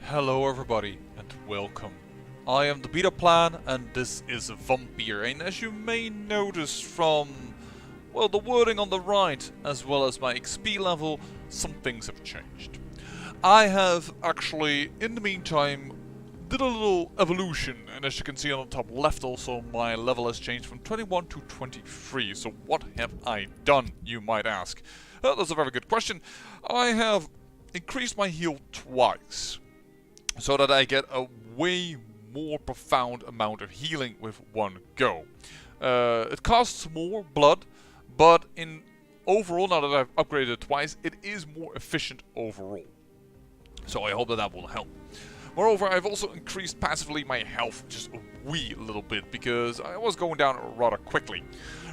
Hello everybody and welcome. I am the Beta Plan and this is Vampyr, and as you may notice from, well, the wording on the right as well as my XP level, some things have changed. I have actually, in the meantime, did a little evolution, and as you can see on the top left also, my level has changed from 21 to 23. So what have I done, you might ask? Well, that's a very good question. I have increased my heal twice, so that I get a way more profound amount of healing with one go. It costs more blood, but in overall, now that I've upgraded it twice, it is more efficient overall. So I hope that that will help. Moreover, I've also increased passively my health just a wee little bit, because I was going down rather quickly.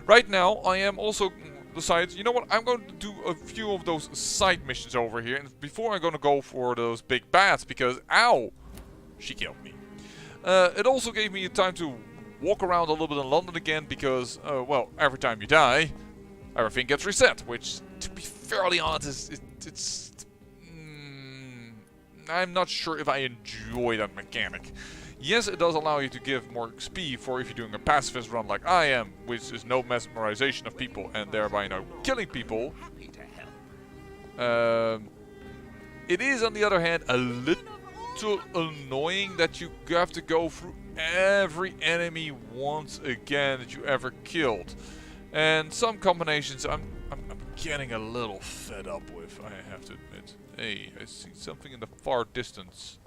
Right now, I am also decided, you know what, I'm going to do a few of those side missions over here, and before I'm going to go for those big bats, because, ow, she killed me. It also gave me time to walk around a little bit in London again, because, well, every time you die, everything gets reset, which, to be fairly honest, it's I'm not sure if I enjoy that mechanic. Yes, it does allow you to give more XP for if you're doing a pacifist run like I am, which is no mesmerization of people and thereby no killing people. It is, on the other hand, a little annoying that you have to go through every enemy once again that you ever killed. And some combinations I'm getting a little fed up with, I have to admit. Hey, I see something in the far distance.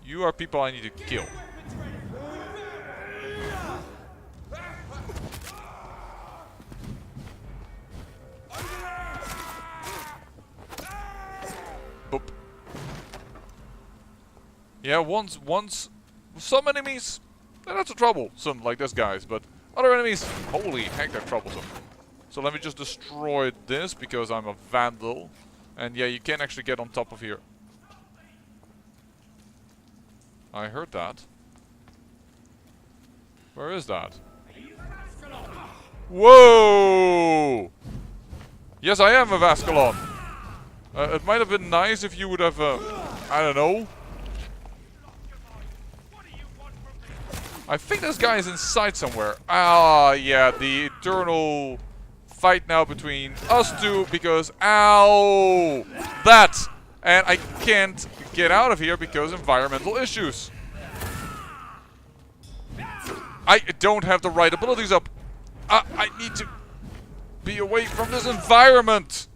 You are people I need to kill. Boop. Yeah, once some enemies, they're not so troublesome like this guys, but other enemies, holy heck, they're troublesome. So let me just destroy this because I'm a vandal. And yeah, you can actually get on top of here. I heard that. Where is that? Whoa! Yes, I am a Vascalon. It might have been nice if you would have, I don't know. I think this guy is inside somewhere. Ah, yeah, the eternal fight now between us two because, ow, that, and I can't get out of here because environmental issues. I don't have the right abilities up. I need to be away from this environment.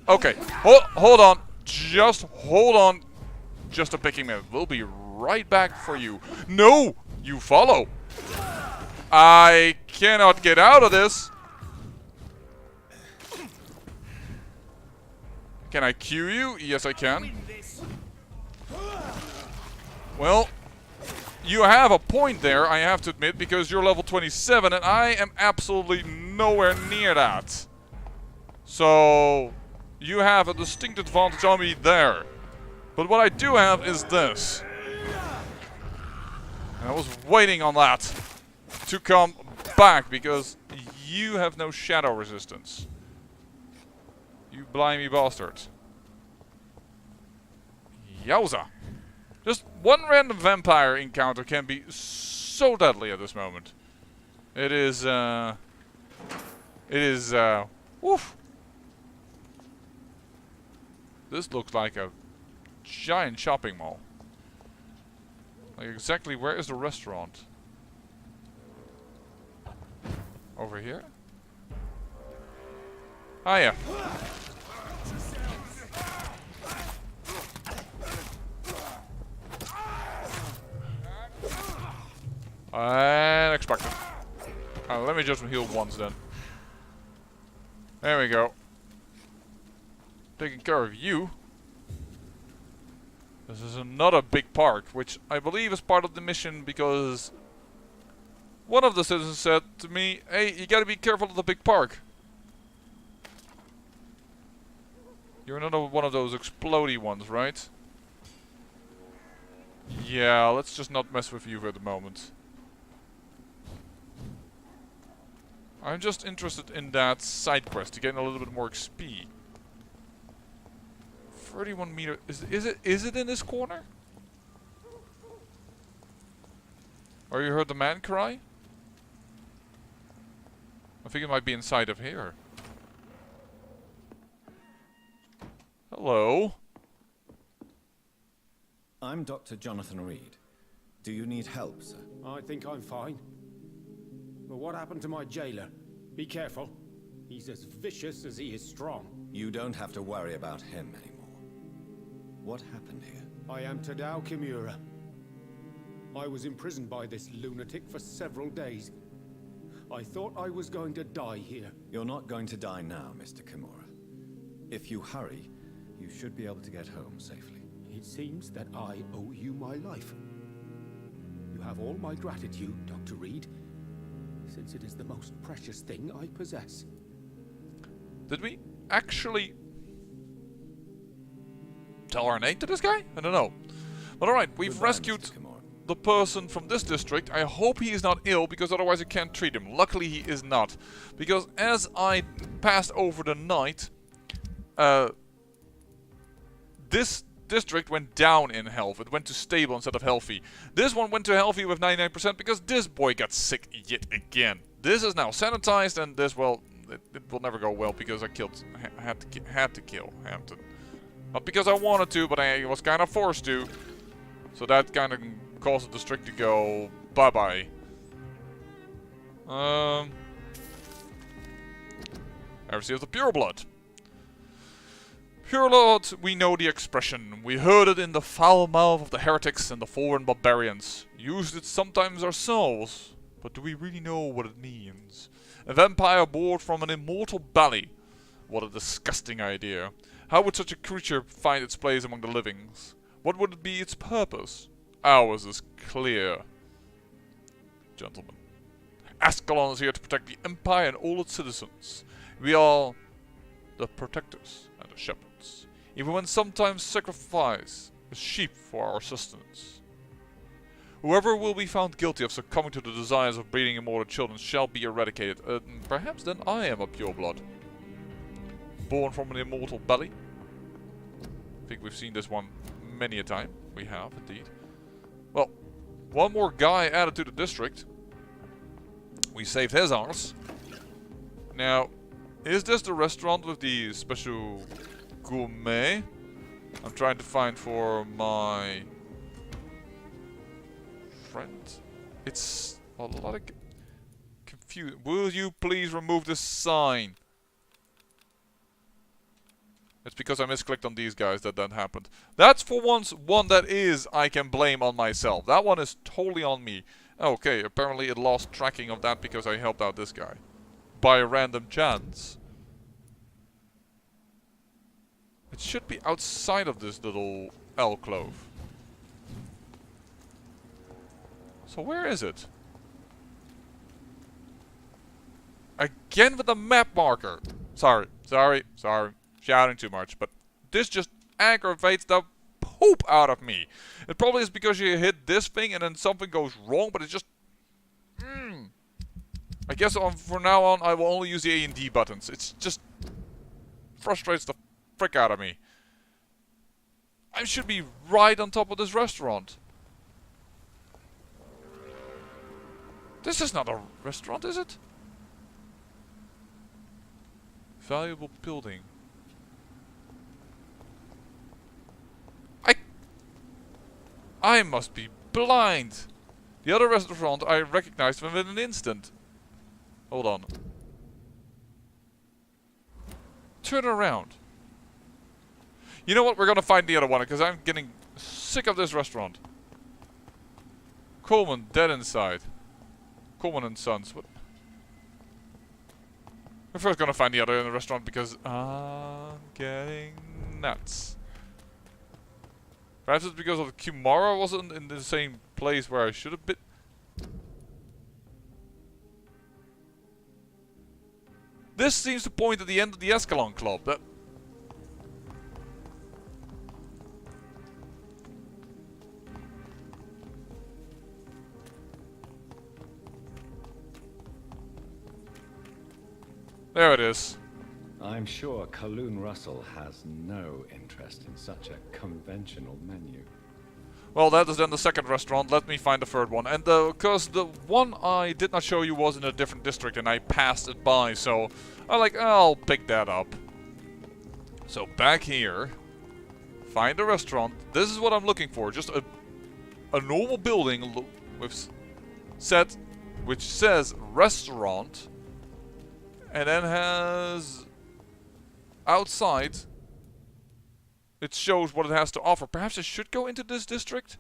Okay, hold on, just hold on, just a picking minute. We'll be right back for you. No, you follow. I cannot get out of this. Can I Q you? Yes, I can. Well, you have a point there, I have to admit, because you're level 27 and I am absolutely nowhere near that. So, you have a distinct advantage on me there. But what I do have is this. And I was waiting on that to come back, because you have no shadow resistance. You blimey bastard. Yowza. Just one random vampire encounter can be so deadly at this moment. It is, woof. This looks like a giant shopping mall. Like, exactly where is the restaurant? Over here? Ah, yeah. Unexpected. Let me just heal once then. There we go. Taking care of you. This is another big park, which I believe is part of the mission because one of the citizens said to me, hey, you gotta be careful of the big park. You're another one of those explodey ones, right? Yeah, let's just not mess with you for the moment. I'm just interested in that side quest to get a little bit more XP. 31 meter. Is it in this corner? Or you heard the man cry? I think it might be inside of here. Hello. I'm Dr. Jonathan Reed. Do you need help, sir? I think I'm fine. But what happened to my jailer? Be careful. He's as vicious as he is strong. You don't have to worry about him anymore. What happened here? I am Tadao Kimura. I was imprisoned by this lunatic for several days. I thought I was going to die here. You're not going to die now, Mr. Kimura. If you hurry, you should be able to get home safely. It seems that I owe you my life. You have all my gratitude, Dr. Reed, since it is the most precious thing I possess. Did we actually tell our name to this guy? I don't know. But alright, we've Goodbye, rescued Mr. Kimura. the person from this district. I hope he is not ill, because otherwise I can't treat him. Luckily he is not. Because as I passed over the night, this district went down in health. It went to stable instead of healthy. This one went to healthy with 99% because this boy got sick yet again. This is now sanitized, and this, well, it will never go well because I had to kill Hampton. Not because I wanted to, but I was kind of forced to. So that kind of caused the district to go bye-bye. Heresy of the Pure Blood. Pure Blood, we know the expression. We heard it in the foul mouth of the heretics and the foreign barbarians. Used it sometimes ourselves. But do we really know what it means? A vampire born from an immortal belly. What a disgusting idea. How would such a creature find its place among the livings? What would be its purpose? Ours is clear. Gentlemen. Ascalon is here to protect the Empire and all its citizens. We are the protectors and the shepherds. Even when sometimes sacrifice a sheep for our sustenance. Whoever will be found guilty of succumbing to the desires of breeding immortal children shall be eradicated. Perhaps then I am a pure blood. Born from an immortal belly. I think we've seen this one many a time. We have, indeed. Well, one more guy added to the district. We saved his arse. Now, is this the restaurant with the special gourmet? I'm trying to find for my friend. It's a lot of confused. Will you please remove this sign? It's because I misclicked on these guys that happened. That's for once one that is I can blame on myself. That one is totally on me. Okay, apparently it lost tracking of that because I helped out this guy. By a random chance. It should be outside of this little alcove. So where is it? Again with the map marker. Sorry. Shouting too much, but this just aggravates the poop out of me. It probably is because you hit this thing and then something goes wrong, but it's just... I guess from now on I will only use the A and D buttons. It's just... frustrates the frick out of me. I should be right on top of this restaurant. This is not a restaurant, is it? Valuable building. I must be blind. The other restaurant I recognized within an instant. Hold on. Turn around. You know what? We're gonna find the other one because I'm getting sick of this restaurant. Coleman dead inside. Coleman and Sons. What? We're first gonna find the other in the restaurant because I'm getting nuts. Perhaps it's because of Kimura wasn't in the same place where I should have been. This seems to point at the end of the Ascalon Club. There it is. I'm sure Kaloon Russell has no interest in such a conventional menu. Well, that is then the second restaurant. Let me find the third one. And because the one I did not show you was in a different district and I passed it by, so I'll pick that up. So back here, find a restaurant. This is what I'm looking for. Just a normal building with set which says restaurant, and then has outside. It shows what it has to offer. Perhaps I should go into this district?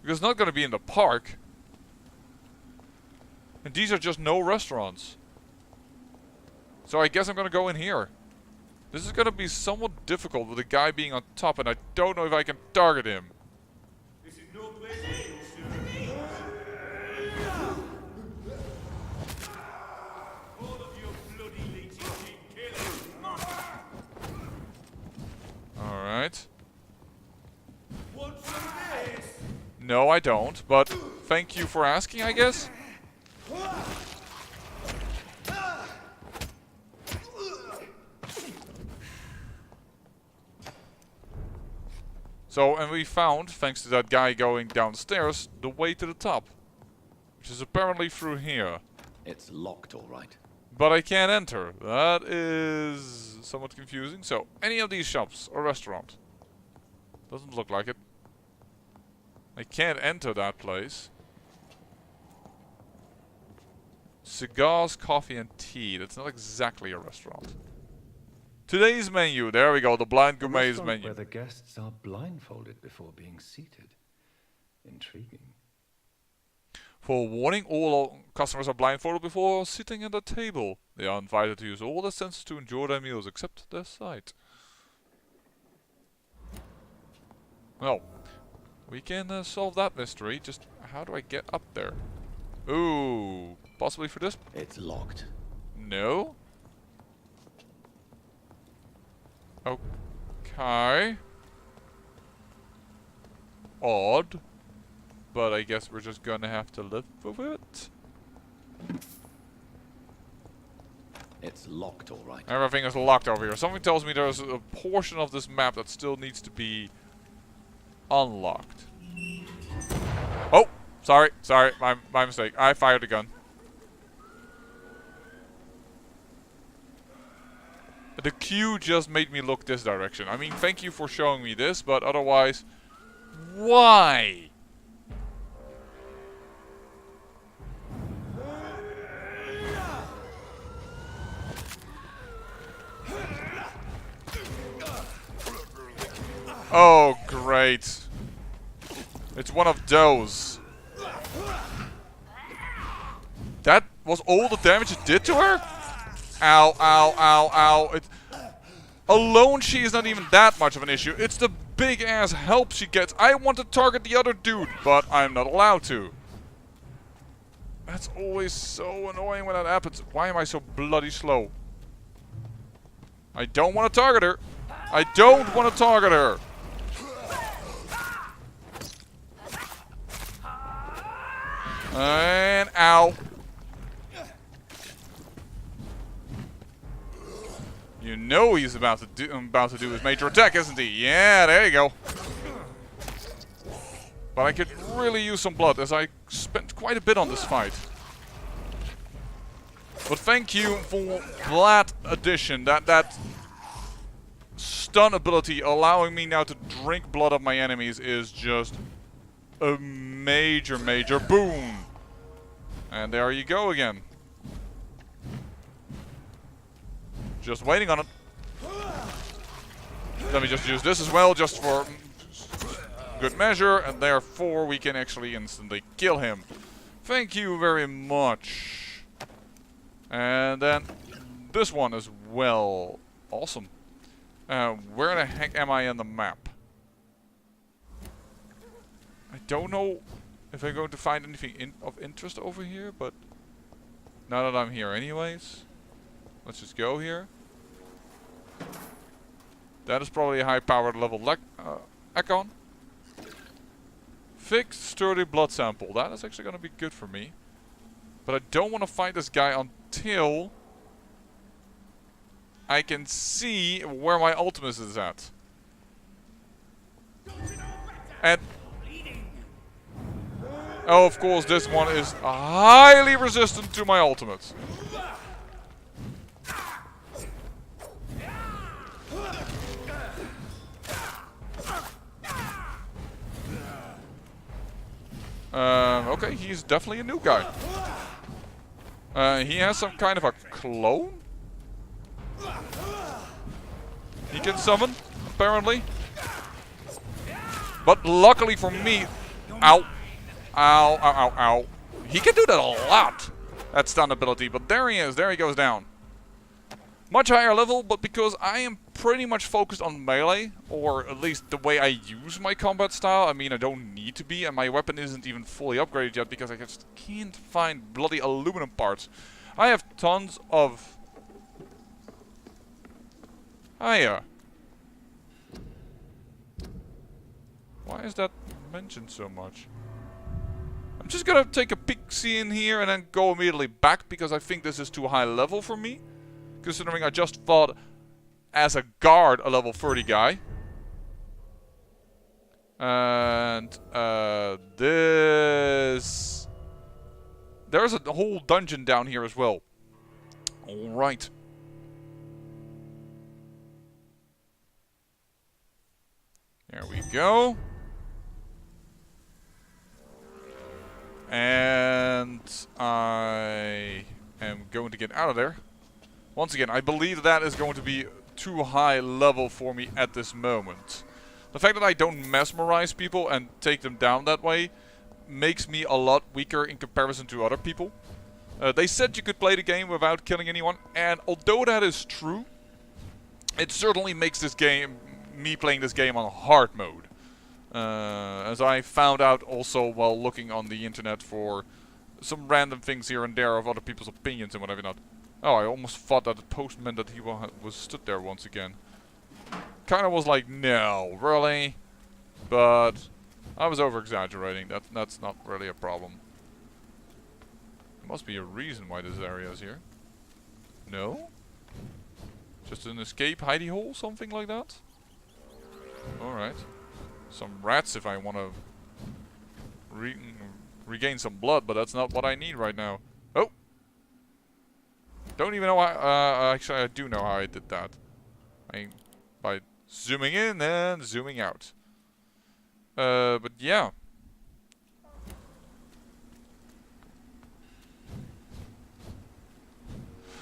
Because it's not going to be in the park. And these are just no restaurants. So I guess I'm going to go in here. This is going to be somewhat difficult with the guy being on top, and I don't know if I can target him. This is no place for you, sir. All of you bloody leeches keep killing. Alright. Want some of this? No, I don't, but thank you for asking, I guess. So, and we found, thanks to that guy going downstairs, the way to the top. Which is apparently through here. It's locked, all right. But I can't enter. That is somewhat confusing. So, any of these shops or restaurant. Doesn't look like it. I can't enter that place. Cigars, coffee and tea. That's not exactly a restaurant. Today's menu. There we go. The Blind Gourmet's menu. Where the guests are blindfolded before being seated. Intriguing. For warning, all customers are blindfolded before sitting at the table. They are invited to use all their senses to enjoy their meals, except their sight. Well, we can solve that mystery. Just how do I get up there? Ooh, possibly for this? It's locked. No. Okay. Odd. But I guess we're just gonna have to live with it. It's locked, all right. Everything is locked over here. Something tells me there's a portion of this map that still needs to be unlocked. Oh! Sorry, my mistake. I fired a gun. The queue just made me look this direction. I mean, thank you for showing me this, but otherwise... Why? Oh, great. It's one of those. That was all the damage it did to her? Ow, ow, ow, ow. Alone, she is not even that much of an issue. It's the big-ass help she gets. I want to target the other dude, but I'm not allowed to. That's always so annoying when that happens. Why am I so bloody slow? I don't want to target her. I don't want to target her. And ow. You know he's about to do his major attack, isn't he? Yeah, there you go. But I could really use some blood, as I spent quite a bit on this fight. But thank you for that addition, that stun ability allowing me now to drink blood of my enemies is just a major, major boon. And there you go again. Just waiting on it. Let me just use this as well, just for good measure, and therefore we can actually instantly kill him. Thank you very much. And then this one as well. Awesome. Where the heck am I on the map? I don't know if I'm going to find anything of interest over here, but now that I'm here anyways. Let's just go here. That is probably a high-powered level Econ. Fixed, sturdy blood sample. That is actually going to be good for me. But I don't want to fight this guy until I can see where my ultimate is at. And oh, of course, this one is highly resistant to my ultimate. Okay, he's definitely a new guy. He has some kind of a clone? He can summon, apparently. But luckily for me... Ow. Ow, ow, ow, ow. He can do that a lot. That stun ability, but there he is. There he goes down. Much higher level, but because I am pretty much focused on melee, or at least the way I use my combat style. I mean, I don't need to be, and my weapon isn't even fully upgraded yet because I just can't find bloody aluminum parts. I have tons of... Hiya. Why is that mentioned so much? I'm just gonna take a peek-see in here and then go immediately back because I think this is too high level for me. Considering I just fought as a guard a level 30 guy. And this... There's a whole dungeon down here as well. Alright. There we go. And I am going to get out of there. Once again, I believe that is going to be too high level for me at this moment. The fact that I don't mesmerize people and take them down that way makes me a lot weaker in comparison to other people. They said you could play the game without killing anyone, and although that is true, it certainly makes this game, me playing this game on hard mode. As I found out also while looking on the internet for some random things here and there of other people's opinions and whatever not. Oh, I almost thought that the post meant that he was stood there once again. Kinda was like, no, really? But I was over-exaggerating. That's not really a problem. There must be a reason why this area is here. No? Just an escape hidey hole, something like that? Alright. Some rats if I want to regain some blood, but that's not what I need right now. Oh! Don't even know why. Actually, I do know how I did that. By zooming in and zooming out. But yeah.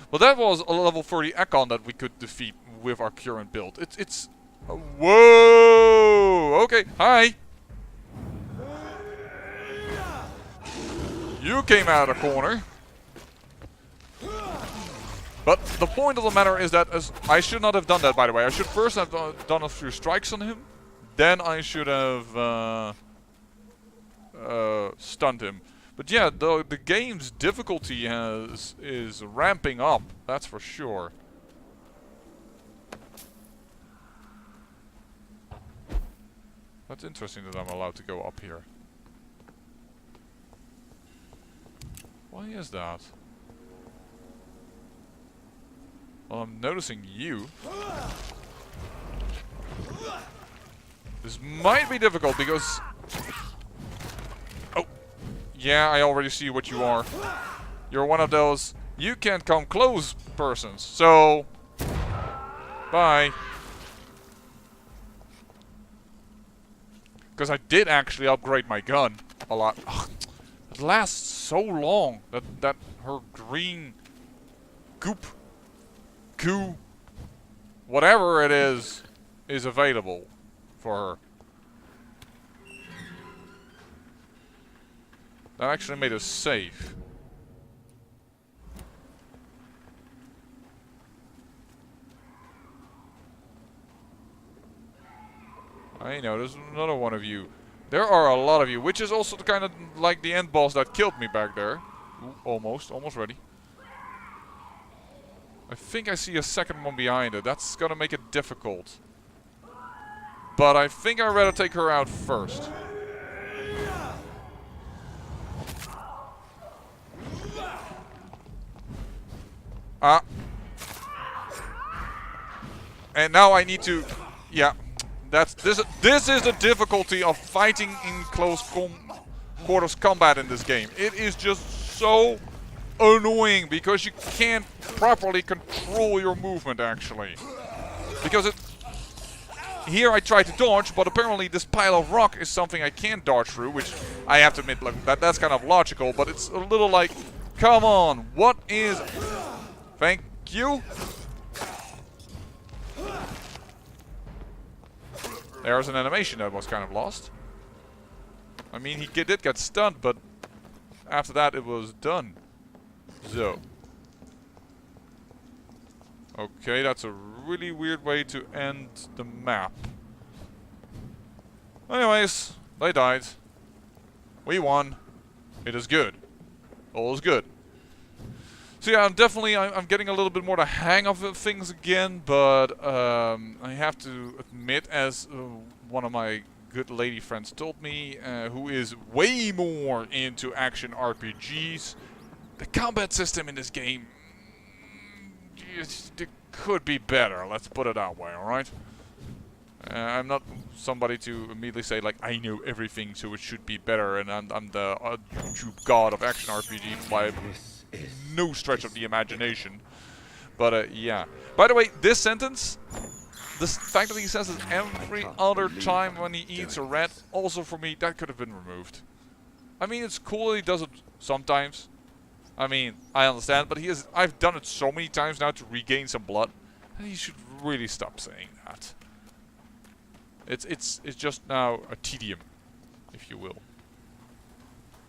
Well, that was a level 30 Ekon that we could defeat with our current build. It's whoa! Okay, hi! You came out of the corner. But the point of the matter is that I should not have done that, by the way. I should first have done a few strikes on him. Then I should have stunned him. But yeah, the game's difficulty is ramping up. That's for sure. That's interesting that I'm allowed to go up here. Why is that? Well, I'm noticing you. This might be difficult because... Oh! Yeah, I already see what you are. You're one of those you can't come close persons. So... Bye. Because I did actually upgrade my gun a lot. Ugh, it lasts so long that her green goop... goo, whatever it is available for her. That actually made us safe. I know, there's another one of you. There are a lot of you, which is also kind of like the end boss that killed me back there. Ooh, almost ready. I think I see a second one behind it. That's gonna make it difficult. But I think I'd rather take her out first. Ah. And now I need to... Yeah. This is the difficulty of fighting in close quarters combat in this game. It is just so annoying because you can't properly control your movement actually. Because it... Here I try to dodge, but apparently this pile of rock is something I can't dodge through, which I have to admit, like, that's kind of logical, but it's a little like, come on, what is... Thank you. There's an animation that was kind of lost. I mean, he did get stunned, but after that it was done. So. Okay, that's a really weird way to end the map. Anyways, they died. We won. It is good. All is good. So yeah, I'm getting a little bit more the hang of things again, but I have to admit, as one of my good lady friends told me, who is way more into action RPGs, the combat system in this game it could be better. Let's put it that way, alright? I'm not somebody to immediately say, like, I know everything, so it should be better, and I'm the YouTube god of action RPG by no stretch of the imagination. But, yeah. By the way, this sentence, the fact that he says it every other time when he eats a rat, also for me, that could have been removed. I mean, it's cool that he does it sometimes. I mean, I understand, but I've done it so many times now to regain some blood, and he should really stop saying that. It's just now a tedium, if you will.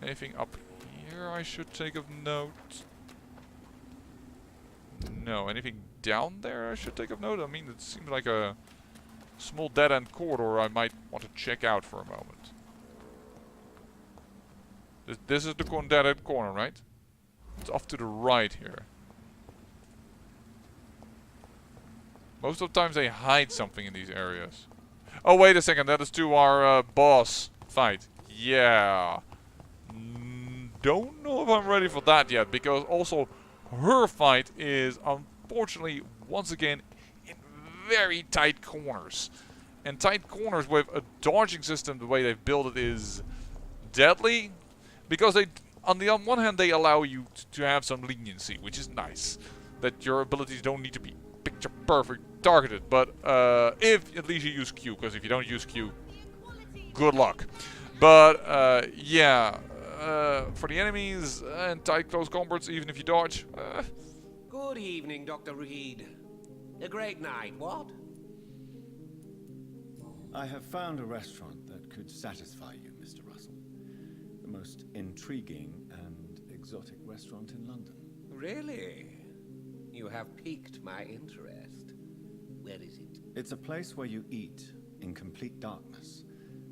Anything up here I should take of note? No. Anything down there I should take of note? I mean, it seems like a small dead-end corridor I might want to check out for a moment. This is the dead-end corner, right? It's off to the right here. Most of the times they hide something in these areas. Oh, wait a second. That is to our boss fight. Yeah. Don't know if I'm ready for that yet. Because also her fight is unfortunately once again in very tight corners. And tight corners with a dodging system, the way they've built it, is deadly. Because they... On the one hand, they allow you to have some leniency, which is nice. That your abilities don't need to be picture perfect targeted. But if at least you use Q, because if you don't use Q, good luck. But yeah, for the enemies and tight close combats, even if you dodge. Good evening, Dr. Reed. A great night, what? I have found a restaurant that could satisfy you, Mr. Russell. The most intriguing and exotic restaurant in London. Really? You have piqued my interest. Where is it? It's a place where you eat in complete darkness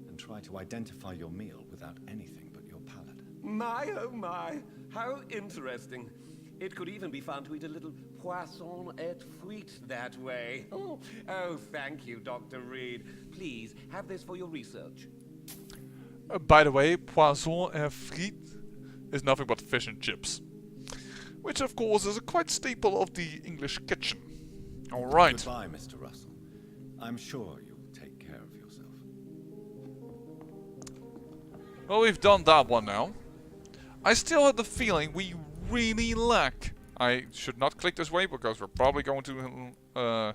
and try to identify your meal without anything but your palate. My, oh my, how interesting. It could even be fun to eat a little poisson et frites that way. Oh, thank you, Dr. Reed. Please, have this for your research. By the way, poisson et frites is nothing but fish and chips. Which, of course, is a quite staple of the English kitchen. Alright. Goodbye, Mr. Russell. I'm sure you'll take care of yourself. Well, we've done that one now. I still have the feeling we really lack. I should not click this way because we're probably going to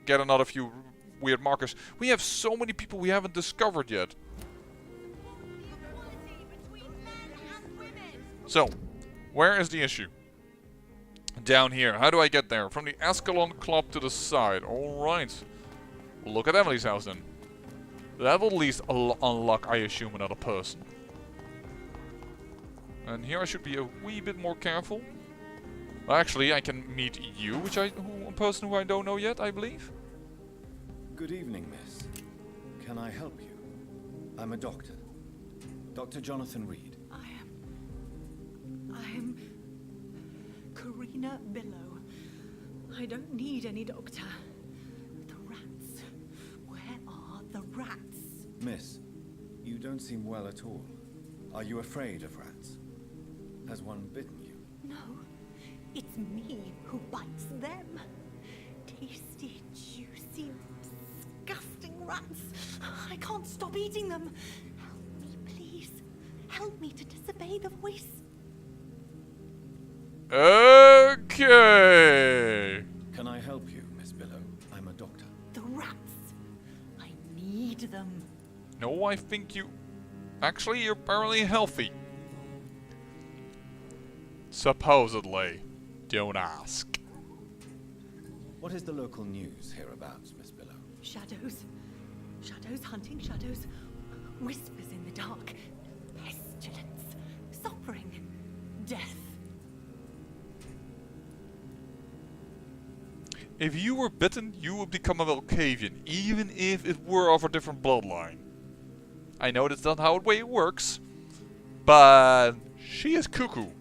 get another few weird markers. We have so many people we haven't discovered yet. So, where is the issue? Down here. How do I get there? From the Ascalon Club to the side. Alright. We'll look at Emily's house then. That will at least unlock, I assume, another person. And here I should be a wee bit more careful. Well, actually, I can meet you, a person who I don't know yet, I believe. Good evening, miss. Can I help you? I'm a doctor. Dr. Jonathan Reed. I am Karina Billow. I don't need any doctor. The rats. Where are the rats? Miss, you don't seem well at all. Are you afraid of rats? Has one bitten you? No. It's me who bites them. Tasty, juicy, disgusting rats. I can't stop eating them. Help me, please. Help me to disobey the voice. Okay. Can I help you, Miss Billow? I'm a doctor. The rats. I need them. No, I think you... Actually, you're apparently healthy. Supposedly. Don't ask. What is the local news hereabouts, Miss Billow? Shadows. Shadows hunting shadows. Whispers in the dark. Pestilence. Suffering. Death. If you were bitten, you would become a Volcavian, even if it were of a different bloodline. I know that's not how it works, but she is cuckoo.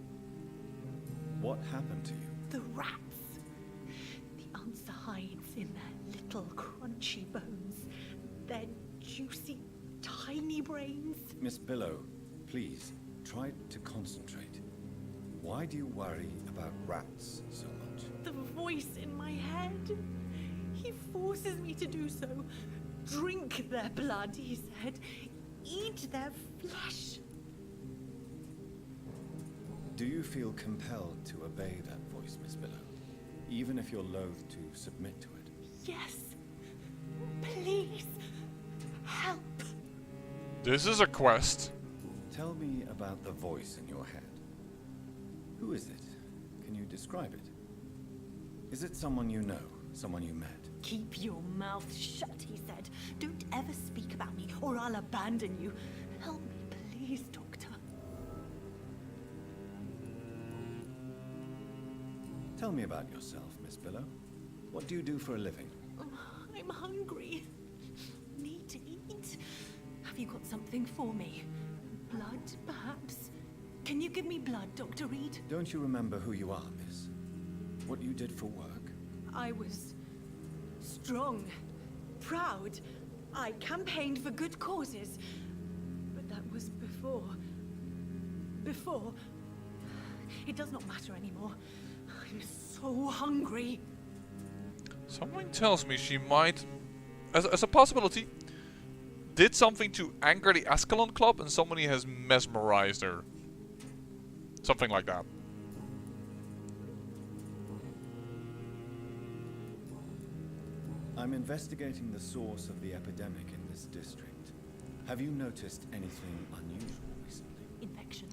What happened to you? The rats. The answer hides in their little crunchy bones. Their juicy, tiny brains. Miss Billow, please, try to concentrate. Why do you worry about rats so much? The voice in my head. He forces me to do so. Drink their blood, he said. Eat their flesh. Do you feel compelled to obey that voice, Miss Billow? Even if you're loath to submit to it? Yes. Please. Help. This is a quest. Tell me about the voice in your head. Who is it? Can you describe it? Is it someone you know? Someone you met? Keep your mouth shut, he said. Don't ever speak about me, or I'll abandon you. Help me, please, Doctor. Tell me about yourself, Miss Billow. What do you do for a living? I'm hungry. Need to eat. Have you got something for me? Blood, perhaps? Can you give me blood, Dr. Reed? Don't you remember who you are, miss? What you did for work? I was strong, proud. I campaigned for good causes. But that was before. Before. It does not matter anymore. I'm so hungry. Something tells me she might, as a possibility, did something to anchor the Ascalon Club and somebody has mesmerized her. Something like that. I'm investigating the source of the epidemic in this district. Have you noticed anything unusual recently? Infection.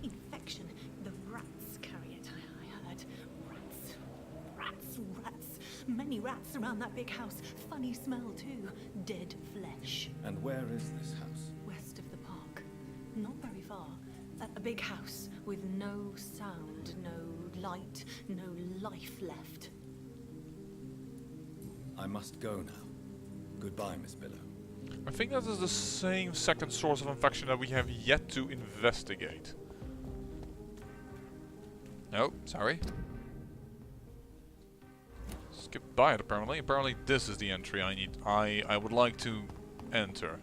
Infection. The rats carry it, I heard. Rats. Rats. Rats. Many rats around that big house. Funny smell, too. Dead flesh. And where is this house? West of the park. Not very far. A big house with no sound, no light, no life left. I must go now. Goodbye, Miss Billow. I think that is the same second source of infection that we have yet to investigate. No, sorry. Skip by it apparently. Apparently this is the entry I need. I would like to enter.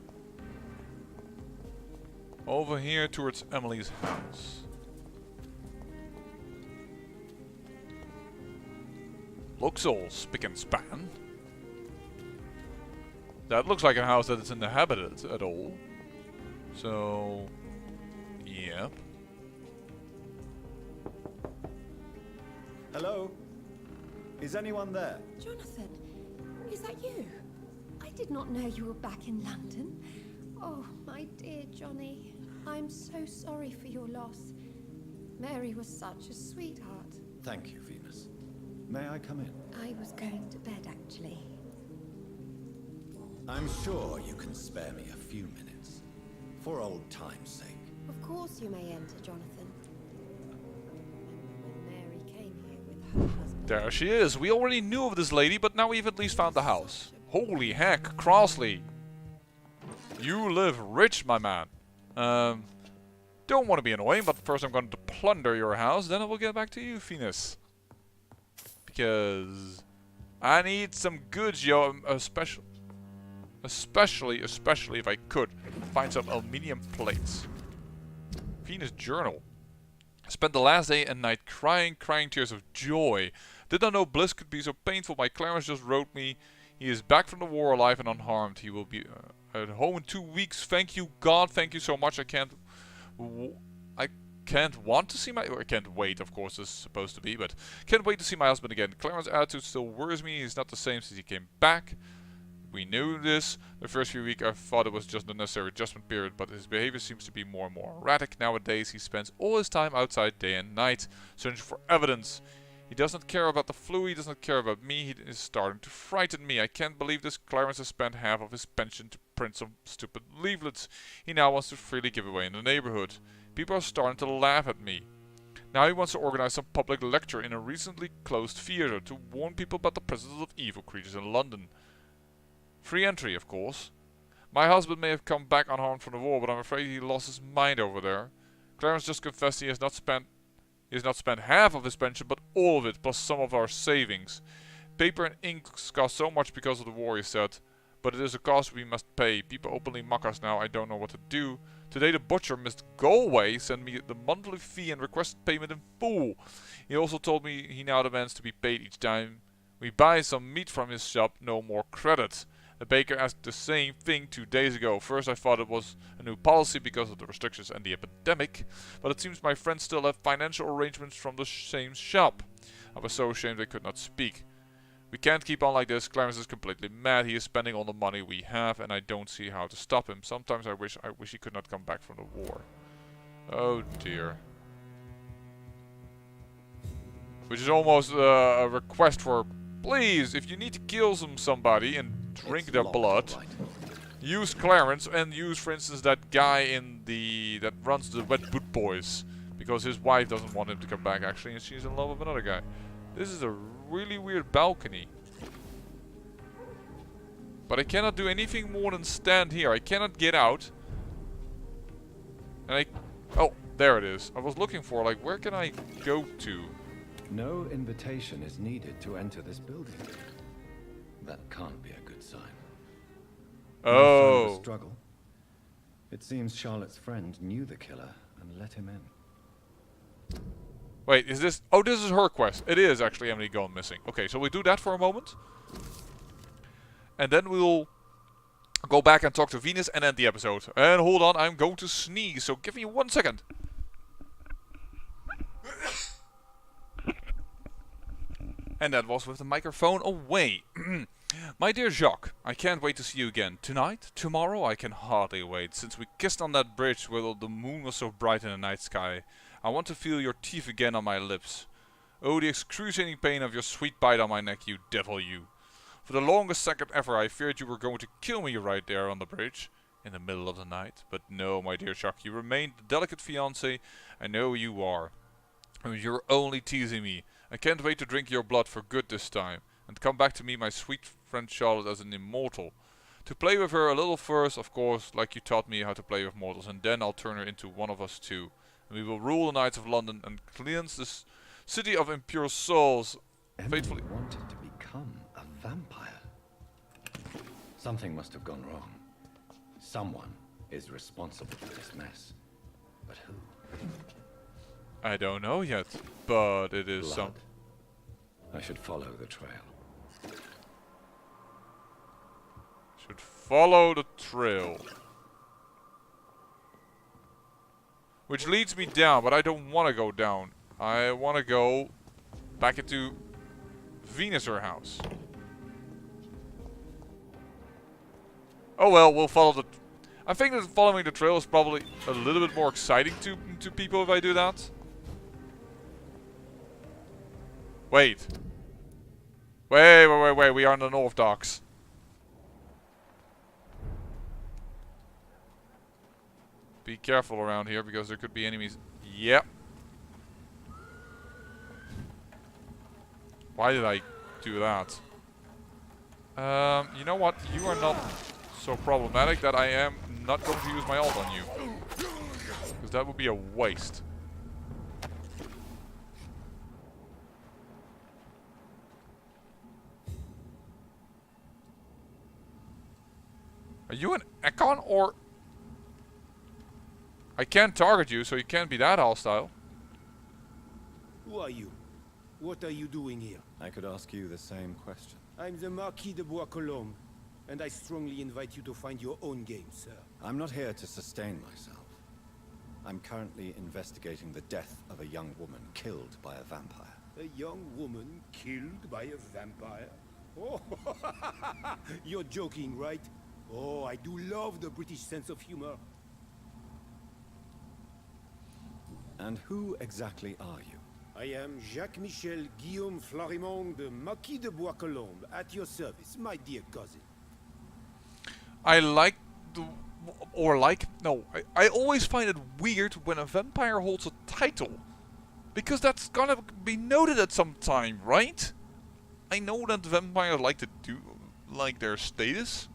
Over here towards Emily's house. Looks all spick and span. That looks like a house that is inhabited at all. So, yeah. Hello? Is anyone there? Jonathan, is that you? I did not know you were back in London. Oh, my dear Johnny, I'm so sorry for your loss. Mary was such a sweetheart. Thank you, Venus. May I come in? I was going to bed, actually. I'm sure you can spare me a few minutes. For old time's sake. Of course you may enter, Jonathan. When Mary came here with her husband... There she is. We already knew of this lady, but now we've at least found the house. Holy heck, Crossley. You live rich, my man. Don't want to be annoying, but first I'm going to plunder your house, then I will get back to you, Venus. Because I need some goods, yo, especially if I could find some aluminium plates. Venus journal. Spent the last day and night crying tears of joy. Did not know bliss could be so painful. My Clarence just wrote me. He is back from the war alive and unharmed. He will be at home in 2 weeks. Thank you, God. Thank you so much. I can't want to see my... I can't wait, of course, this is supposed to be, but... Can't wait to see my husband again. Clarence's attitude still worries me. He's not the same since he came back. We knew this. The first few weeks I thought it was just a necessary adjustment period, but his behavior seems to be more and more erratic. Nowadays he spends all his time outside day and night, searching for evidence. He doesn't care about the flu, he doesn't care about me, he is starting to frighten me. I can't believe this. Clarence has spent half of his pension to print some stupid leaflets he now wants to freely give away in the neighborhood. People are starting to laugh at me. Now he wants to organize some public lecture in a recently closed theater to warn people about the presence of evil creatures in London. Free entry, of course. My husband may have come back unharmed from the war, but I'm afraid he lost his mind over there. Clarence just confessed he has not spent half of his pension, but all of it, plus some of our savings. Paper and ink cost so much because of the war, he said. But it is a cost we must pay. People openly mock us now. I don't know what to do. Today the butcher, Mr. Galway, sent me the monthly fee and requested payment in full. He also told me he now demands to be paid each time we buy some meat from his shop. No more credit. The baker asked the same thing 2 days ago. First I thought it was a new policy because of the restrictions and the epidemic, but it seems my friends still have financial arrangements from the same shop. I was so ashamed I could not speak. We can't keep on like this. Clarence is completely mad. He is spending all the money we have and I don't see how to stop him. Sometimes I wish he could not come back from the war. Oh dear. Which is almost a request for, please, if you need to kill somebody and drink their blood, use Clarence and use, for instance, that guy in that runs the Wet Boot Boys, because his wife doesn't want him to come back actually, and she's in love with another guy. This is a really weird balcony, but I cannot do anything more than stand here. I cannot get out, and oh, there it is. I was looking for, like, where can I go to? No invitation is needed to enter this building. That can't be a good sign. No sign of a struggle. It seems Charlotte's friend knew the killer and let him in. Wait, is this... Oh, this is her quest. It is actually Emily gone missing. Okay, so we do that for a moment. And then we'll go back and talk to Venus and end the episode. And hold on, I'm going to sneeze, so give me 1 second. And that was with the microphone away. My dear Jacques, I can't wait to see you again. Tonight? Tomorrow? I can hardly wait. Since we kissed on that bridge where the moon was so bright in the night sky. I want to feel your teeth again on my lips. Oh, the excruciating pain of your sweet bite on my neck, you devil, you. For the longest second ever I feared you were going to kill me right there on the bridge. In the middle of the night. But no, my dear Jacques, you remain the delicate fiancé I know you are. And you're only teasing me. I can't wait to drink your blood for good this time, and come back to me, my sweet friend Charlotte, as an immortal. To play with her a little first, of course, like you taught me how to play with mortals, and then I'll turn her into one of us too. And we will rule the nights of London and cleanse this city of impure souls. Emily wanted to become a vampire. Something must have gone wrong. Someone is responsible for this mess. But who? I don't know yet, but it is some... I should follow the trail. Should follow the trail. Which leads me down, but I don't want to go down. I want to go back into Venus' house. Oh well, we'll follow the... I think that following the trail is probably a little bit more exciting to people if I do that. Wait. Wait, we are in the North Docks. Be careful around here because there could be enemies. Yep. Why did I do that? You know what? You are not so problematic that I am not going to use my ult on you. Because that would be a waste. Are you an Ekon or... I can't target you, so you can't be that hostile. Who are you? What are you doing here? I could ask you the same question. I'm the Marquis de Bois-Colombes, and I strongly invite you to find your own game, sir. I'm not here to sustain myself. I'm currently investigating the death of a young woman killed by a vampire. A young woman killed by a vampire? Oh, you're joking, right? Oh, I do love the British sense of humor. And who exactly are you? I am Jacques-Michel Guillaume Florimond, the Marquis de Bois-Colombes, at your service, my dear cousin. I always find it weird when a vampire holds a title. Because that's gonna be noted at some time, right? I know that vampires like to do like their status.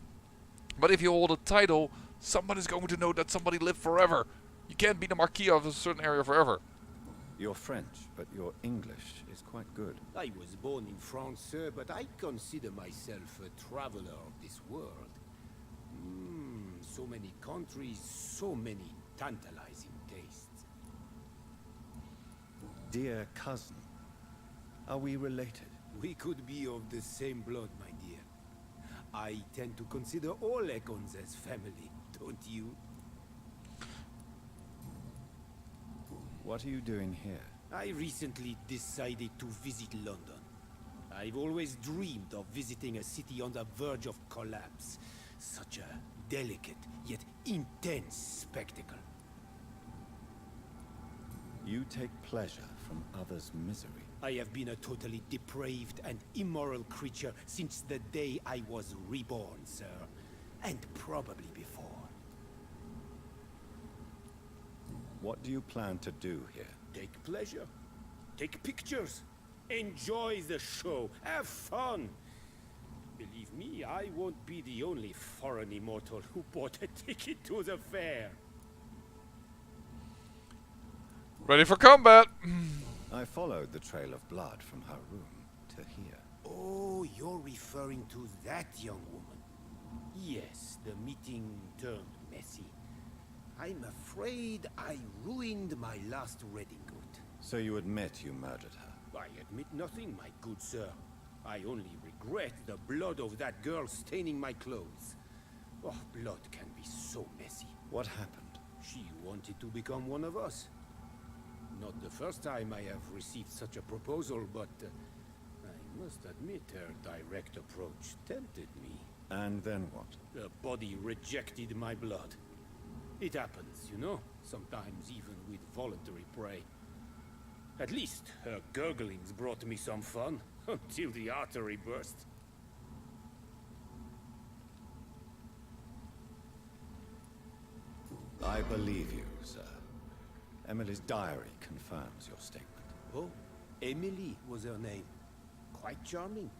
But if you hold a title, somebody's going to know that somebody lived forever. You can't be the Marquis of a certain area forever. You're French, but your English is quite good. I was born in France, sir, but I consider myself a traveler of this world. So many countries, so many tantalizing tastes. Dear cousin, are we related? We could be of the same blood, my dear. I tend to consider all Econs as family, don't you? What are you doing here? I recently decided to visit London. I've always dreamed of visiting a city on the verge of collapse. Such a delicate, yet intense spectacle. You take pleasure from others' misery. I have been a totally depraved and immoral creature since the day I was reborn, sir. And probably before. What do you plan to do here? Take pleasure. Take pictures. Enjoy the show. Have fun. Believe me, I won't be the only foreign immortal who bought a ticket to the fair. Ready for combat! I followed the trail of blood from her room to here. Oh, you're referring to that young woman. Yes, the meeting turned messy. I'm afraid I ruined my last wedding good. So you admit you murdered her? I admit nothing, my good sir. I only regret the blood of that girl staining my clothes. Oh, blood can be so messy. What happened? She wanted to become one of us. Not the first time I have received such a proposal, but I must admit her direct approach tempted me. And then what? The body rejected my blood. It happens, you know, sometimes even with voluntary prey. At least her gurglings brought me some fun, until the artery burst. I believe you, sir. Emily's diary confirms your statement. Oh, Emily was her name. Quite charming.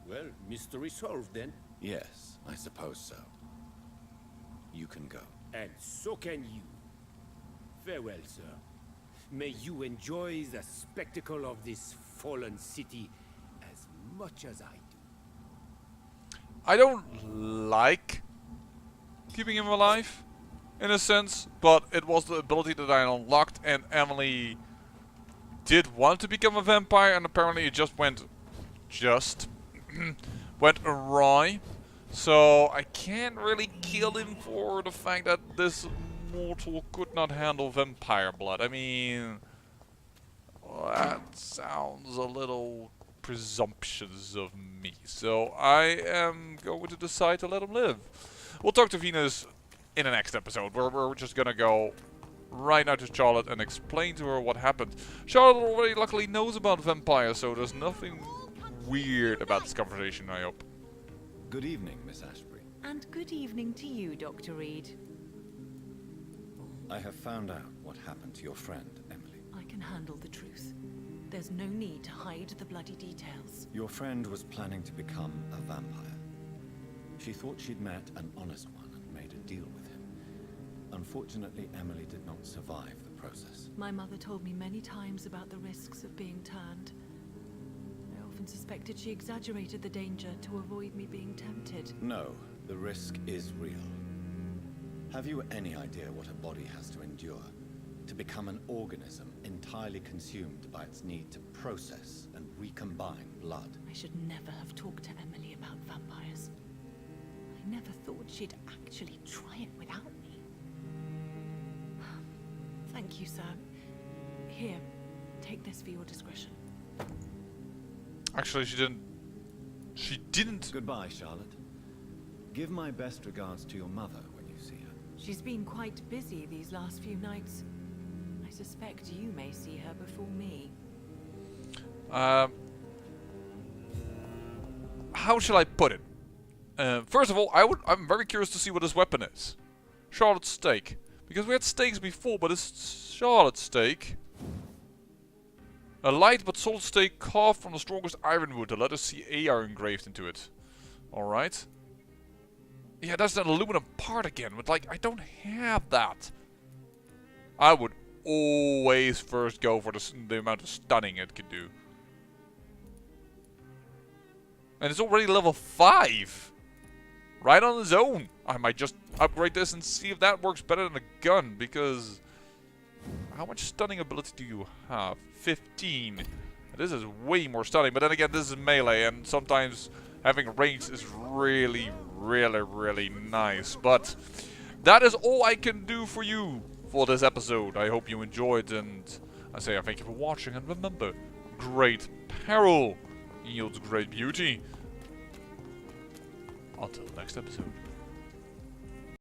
Well, mystery solved then. Yes, I suppose so. You can go. And so can you. Farewell, sir. May you enjoy the spectacle of this fallen city as much as I do. I don't like keeping him alive, in a sense, but it was the ability that I unlocked, and Emily did want to become a vampire, and apparently it just went awry. So I can't really kill him for the fact that this mortal could not handle vampire blood. I mean, that sounds a little presumptuous of me. So I am going to decide to let him live. We'll talk to Venus in the next episode, where we're just gonna go right now to Charlotte and explain to her what happened. Charlotte already luckily knows about vampires, so there's nothing weird about this conversation, I hope. Good evening, Miss Ashbury. And good evening to you, Dr. Reed. I have found out what happened to your friend, Emily. I can handle the truth. There's no need to hide the bloody details. Your friend was planning to become a vampire. She thought she'd met an honest one and made a deal with him. Unfortunately, Emily did not survive the process. My mother told me many times about the risks of being turned. I often suspected she exaggerated the danger to avoid me being tempted. No, the risk is real. Have you any idea what a body has to endure to become an organism entirely consumed by its need to process and recombine blood. I should never have talked to Emily about vampires. I never thought she'd actually try it without me. Thank you, sir. Here, take this for your discretion. Actually, she didn't. She didn't. Goodbye, Charlotte. Give my best regards to your mother when you see her. She's been quite busy these last few nights. I suspect you may see her before me. How shall I put it? First of all, I'm very curious to see what this weapon is. Charlotte's steak. Because we had steaks before, but it's Charlotte's steak. A light but solid steak carved from the strongest ironwood. The letter CA engraved into it. Alright. Yeah, that's an aluminum part again. But like, I don't have that. I would always first go for the amount of stunning it could do. And it's already level 5. Right on its own. I might just upgrade this and see if that works better than a gun. Because how much stunning ability do you have? 15. This is way more stunning. But then again, this is melee. And sometimes having range is really, really, really nice. But that is all I can do for you for this episode. I hope you enjoyed. And I say thank you for watching. And remember, great peril yields great beauty. Until the next episode.